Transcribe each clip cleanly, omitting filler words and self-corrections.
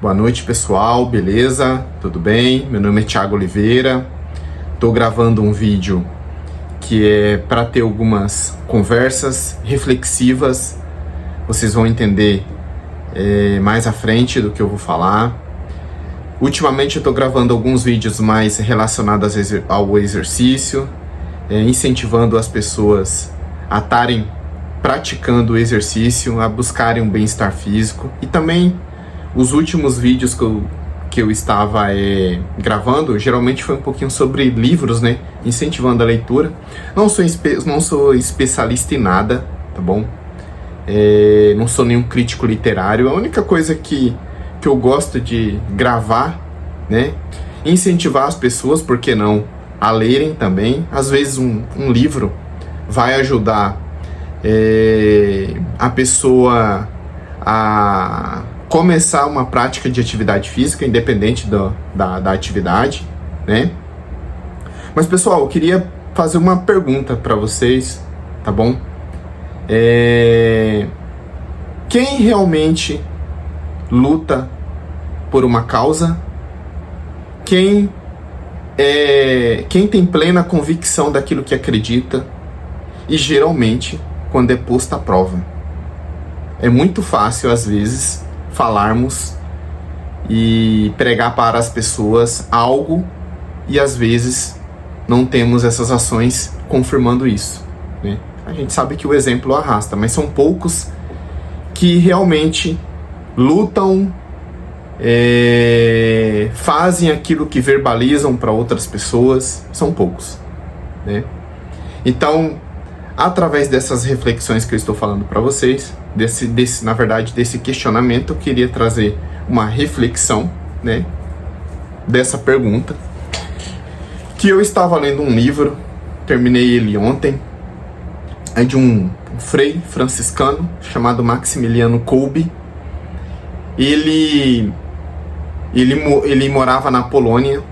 Boa noite, pessoal, beleza? Tudo bem? Meu nome é Thiago Oliveira. Estou gravando um vídeo que é para ter algumas conversas reflexivas. Vocês vão entender mais à frente do que eu vou falar. Ultimamente eu estou gravando alguns vídeos mais relacionados ao exercício, incentivando as pessoas a estarem praticando o exercício, a buscarem um bem-estar físico. E também os últimos vídeos que eu estava gravando, geralmente foi um pouquinho sobre livros, né? Incentivando a leitura. Não sou especialista em nada, tá bom? Não sou nenhum crítico literário. A única coisa que eu gosto de gravar, né? Incentivar as pessoas, por que não, a lerem também. Às vezes um livro vai ajudar a pessoa a começar uma prática de atividade física, independente da atividade, né? Mas, pessoal, eu queria fazer uma pergunta para vocês, tá bom? Quem realmente luta por uma causa? Quem tem plena convicção daquilo que acredita? E, geralmente, quando é posta à prova. É muito fácil, às vezes, falarmos e pregar para as pessoas algo e, às vezes, não temos essas ações confirmando isso, né? A gente sabe que o exemplo arrasta, mas são poucos que realmente lutam, fazem aquilo que verbalizam para outras pessoas. São poucos, né? Então, através dessas reflexões que eu estou falando para vocês, na verdade, desse questionamento, eu queria trazer uma reflexão, né, dessa pergunta. Que eu estava lendo um livro, terminei ele ontem, é de um frei franciscano chamado Maximiliano Kolbe. Ele morava na Polônia,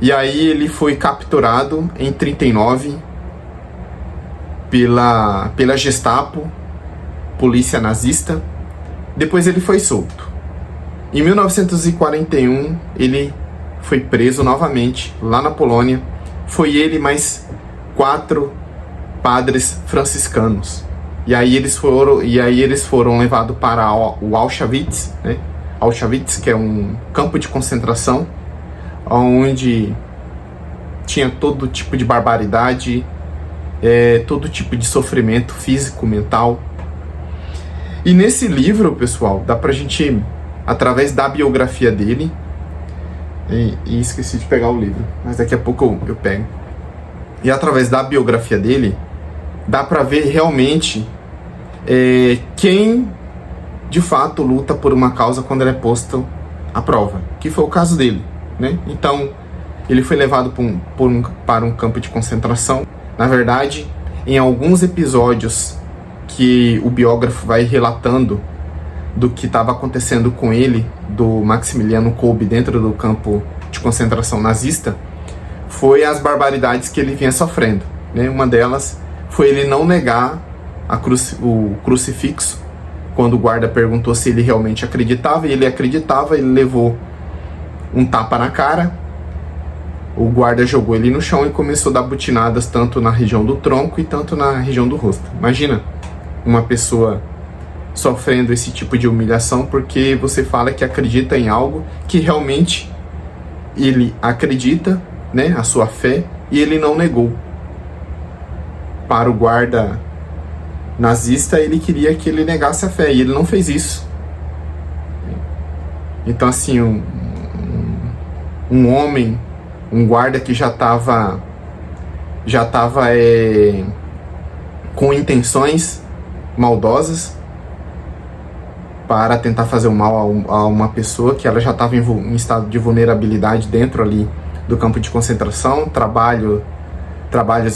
e aí ele foi capturado em 1939 pela Gestapo, polícia nazista. Depois ele foi solto. Em 1941 ele foi preso novamente lá na Polônia. Foi ele mais 4 padres franciscanos. E aí eles foram levados para o Auschwitz, né? Auschwitz, que é um campo de concentração onde tinha todo tipo de barbaridade, todo tipo de sofrimento físico, mental. E nesse livro, pessoal, dá pra gente, através da biografia dele, e esqueci de pegar o livro, mas daqui a pouco eu pego. E através da biografia dele, dá pra ver realmente quem de fato luta por uma causa quando ela é posta à prova, que foi o caso dele, né? Então, ele foi levado para um campo de concentração. Na verdade, em alguns episódios que o biógrafo vai relatando do que estava acontecendo com ele, do Maximiliano Kolbe, dentro do campo de concentração nazista, foi as barbaridades que ele vinha sofrendo, né? Uma delas foi ele não negar o crucifixo, quando o guarda perguntou se ele realmente acreditava, e ele acreditava. Ele levou um tapa na cara, o guarda jogou ele no chão e começou a dar butinadas tanto na região do tronco e tanto na região do rosto. Imagina uma pessoa sofrendo esse tipo de humilhação porque você fala que acredita em algo que realmente ele acredita, né, a sua fé, e ele não negou. Para o guarda nazista, ele queria que ele negasse a fé, e ele não fez isso. Então, assim, um homem, um guarda que já estava com intenções maldosas para tentar fazer o mal a uma pessoa que ela já estava em estado de vulnerabilidade dentro ali do campo de concentração, trabalhos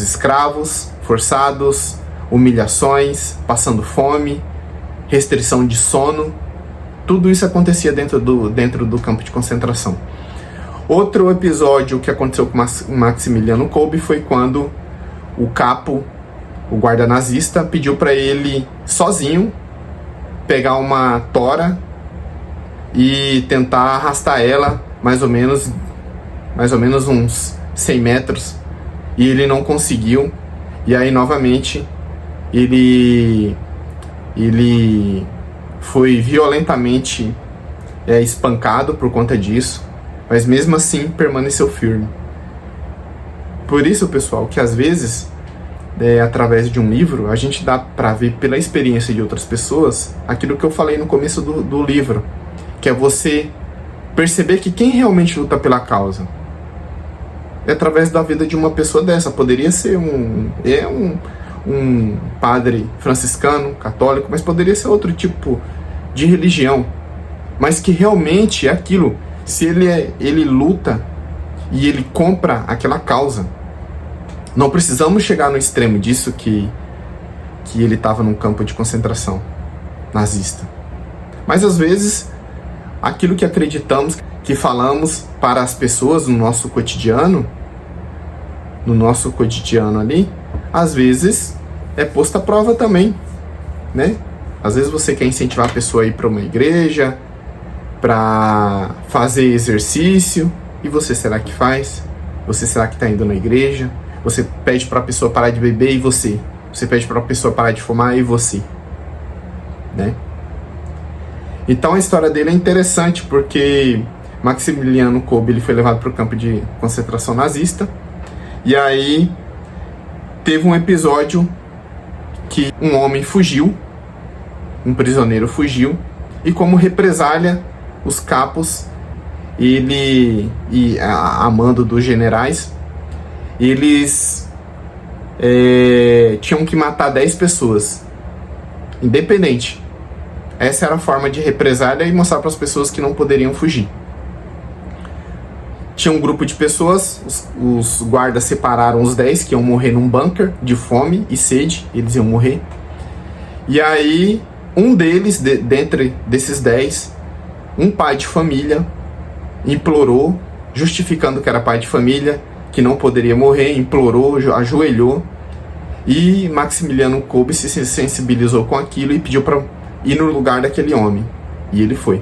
escravos, forçados, humilhações, passando fome, restrição de sono. Tudo isso acontecia dentro do campo de concentração. Outro episódio que aconteceu com Maximiliano Kolbe foi quando o capo, o guarda nazista, pediu para ele sozinho pegar uma tora e tentar arrastar ela mais ou menos uns 100 metros, e ele não conseguiu. E aí novamente ele foi violentamente espancado por conta disso, mas mesmo assim permaneceu firme. Por isso, pessoal, que às vezes através de um livro a gente dá para ver pela experiência de outras pessoas aquilo que eu falei no começo do livro, que é você perceber que quem realmente luta pela causa é através da vida de uma pessoa dessa. Poderia ser um padre franciscano, católico, mas poderia ser outro tipo de religião, mas que realmente é aquilo. Se ele luta e ele compra aquela causa, não precisamos chegar no extremo disso que ele estava num campo de concentração nazista. Mas às vezes aquilo que acreditamos, que falamos para as pessoas no nosso cotidiano ali, às vezes é posto à prova também, né? Às vezes você quer incentivar a pessoa a ir para uma igreja, para fazer exercício, e você será que faz? Você será que está indo na igreja? Você pede para a pessoa parar de beber, e você? Você pede para a pessoa parar de fumar, e você? Né? Então a história dele é interessante, porque Maximiliano Kolbe ele foi levado para o campo de concentração nazista, e aí teve um episódio que um homem fugiu, um prisioneiro fugiu, e como represália, os capos, a mando dos generais, eles tinham que matar 10 pessoas, independente. Essa era a forma de represália e mostrar para as pessoas que não poderiam fugir. Tinha um grupo de pessoas, os guardas separaram os 10 que iam morrer num bunker de fome e sede, eles iam morrer. E aí, um deles, dentre desses 10, um pai de família, implorou, justificando que era pai de família, que não poderia morrer, implorou, ajoelhou, e Maximiliano Kolbe se sensibilizou com aquilo e pediu para ir no lugar daquele homem, e ele foi.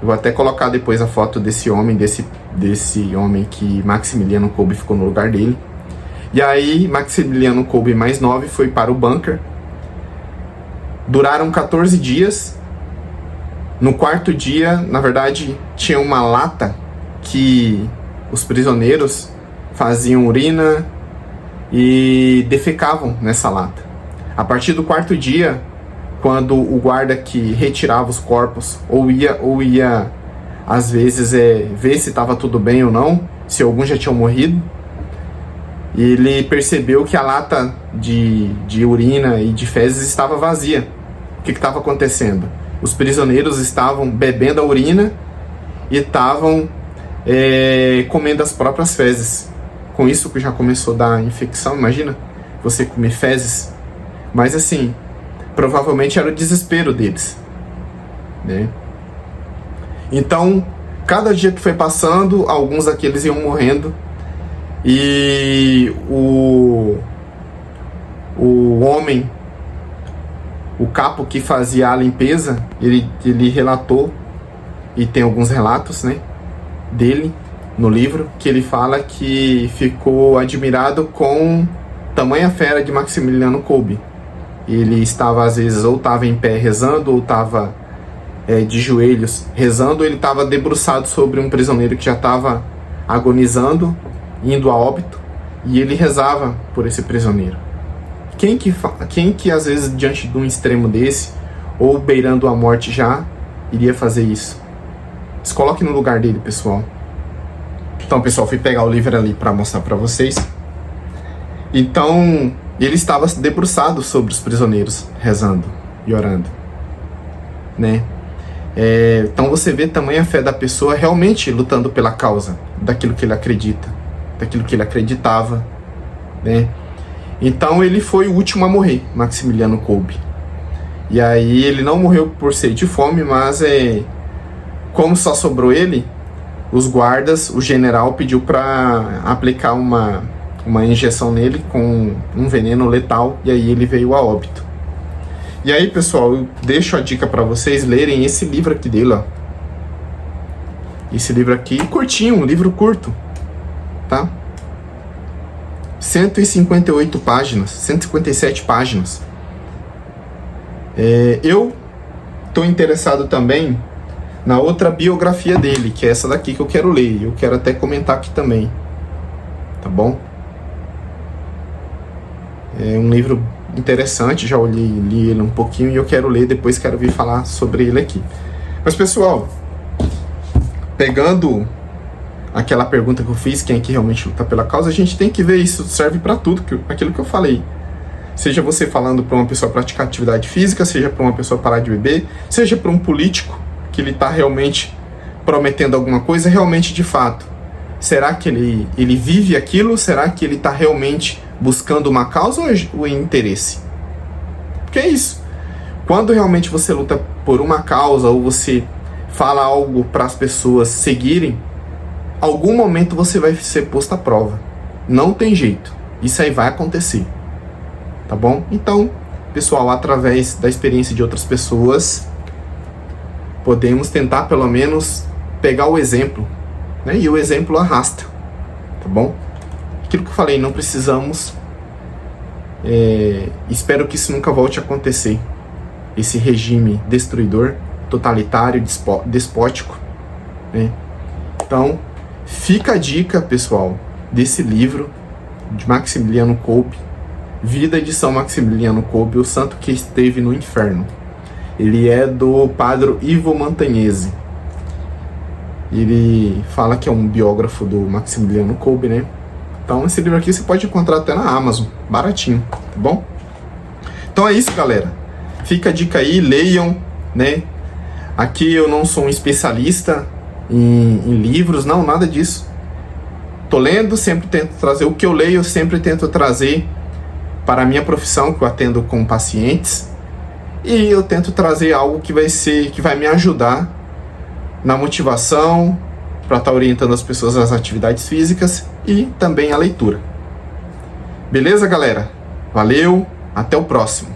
Eu vou até colocar depois a foto desse homem, desse homem que Maximiliano Kolbe ficou no lugar dele. E aí Maximiliano Kolbe mais 9 foi para o bunker. Duraram 14 dias. No quarto dia, na verdade, tinha uma lata que os prisioneiros faziam urina e defecavam nessa lata. A partir do quarto dia, quando o guarda que retirava os corpos ou ia às vezes ver se estava tudo bem ou não, se alguns já tinham morrido, ele percebeu que a lata de urina e de fezes estava vazia. O que estava acontecendo? Os prisioneiros estavam bebendo a urina e estavam comendo as próprias fezes. Com isso que já começou a dar infecção. Imagina você comer fezes. Mas assim, provavelmente era o desespero deles, né? Então, cada dia que foi passando, alguns daqueles iam morrendo, e o homem, o capo que fazia a limpeza, ele relatou, e tem alguns relatos, né, dele no livro, que ele fala que ficou admirado com tamanha fera de Maximiliano Kolbe. Ele estava, às vezes, ou estava em pé rezando, ou estava de joelhos rezando, ou ele estava debruçado sobre um prisioneiro que já estava agonizando, indo a óbito, e ele rezava por esse prisioneiro. Quem que às vezes, diante de um extremo desse, ou beirando a morte já, iria fazer isso? Se coloque no lugar dele, pessoal. Então, pessoal, fui pegar o livro ali para mostrar para vocês. Então, ele estava debruçado sobre os prisioneiros, rezando e orando, né? Então você vê tamanha fé da pessoa realmente lutando pela causa daquilo que ele acredita, daquilo que ele acreditava, né? Então ele foi o último a morrer, Maximiliano Kolbe. E aí ele não morreu por sede e fome, mas como só sobrou ele, os guardas, o general pediu para aplicar uma injeção nele com um veneno letal, e aí ele veio a óbito. E aí, pessoal, eu deixo a dica para vocês lerem esse livro aqui dele, ó, Esse livro aqui, curtinho, um livro curto, tá? 158 páginas, 157 páginas. Eu tô interessado também na outra biografia dele, que é essa daqui que eu quero ler. Eu quero até comentar aqui também, tá bom? É um livro interessante, já olhei, li ele um pouquinho e eu quero ler, depois quero vir falar sobre ele aqui. Mas pessoal, pegando aquela pergunta que eu fiz, quem é que realmente luta pela causa, a gente tem que ver isso, serve para tudo, aquilo que eu falei. Seja você falando para uma pessoa praticar atividade física, seja para uma pessoa parar de beber, seja para um político que ele está realmente prometendo alguma coisa, realmente de fato. Será que ele vive aquilo? Será que ele está realmente buscando uma causa ou interesse? Porque é isso. Quando realmente você luta por uma causa ou você fala algo para as pessoas seguirem, algum momento você vai ser posto à prova. Não tem jeito. Isso aí vai acontecer. Tá bom? Então, pessoal, através da experiência de outras pessoas, podemos tentar pelo menos pegar o exemplo, né? E o exemplo arrasta. Tá bom? Aquilo que eu falei, não precisamos... espero que isso nunca volte a acontecer. Esse regime destruidor, totalitário, despótico, né? Então, fica a dica, pessoal, desse livro de Maximiliano Kolbe, Vida de São Maximiliano Kolbe, o santo que esteve no inferno. Ele é do padre Ivo Montagnese. Ele fala que é um biógrafo do Maximiliano Kolbe, né? Então esse livro aqui você pode encontrar até na Amazon, baratinho, tá bom? Então é isso, galera. Fica a dica aí, leiam, né? Aqui eu não sou um especialista em livros, não, nada disso. Tô lendo, sempre tento trazer o que eu leio, eu sempre tento trazer para a minha profissão, que eu atendo com pacientes, e eu tento trazer algo que vai me ajudar na motivação, para estar orientando as pessoas às atividades físicas e também à leitura. Beleza, galera? Valeu, até o próximo.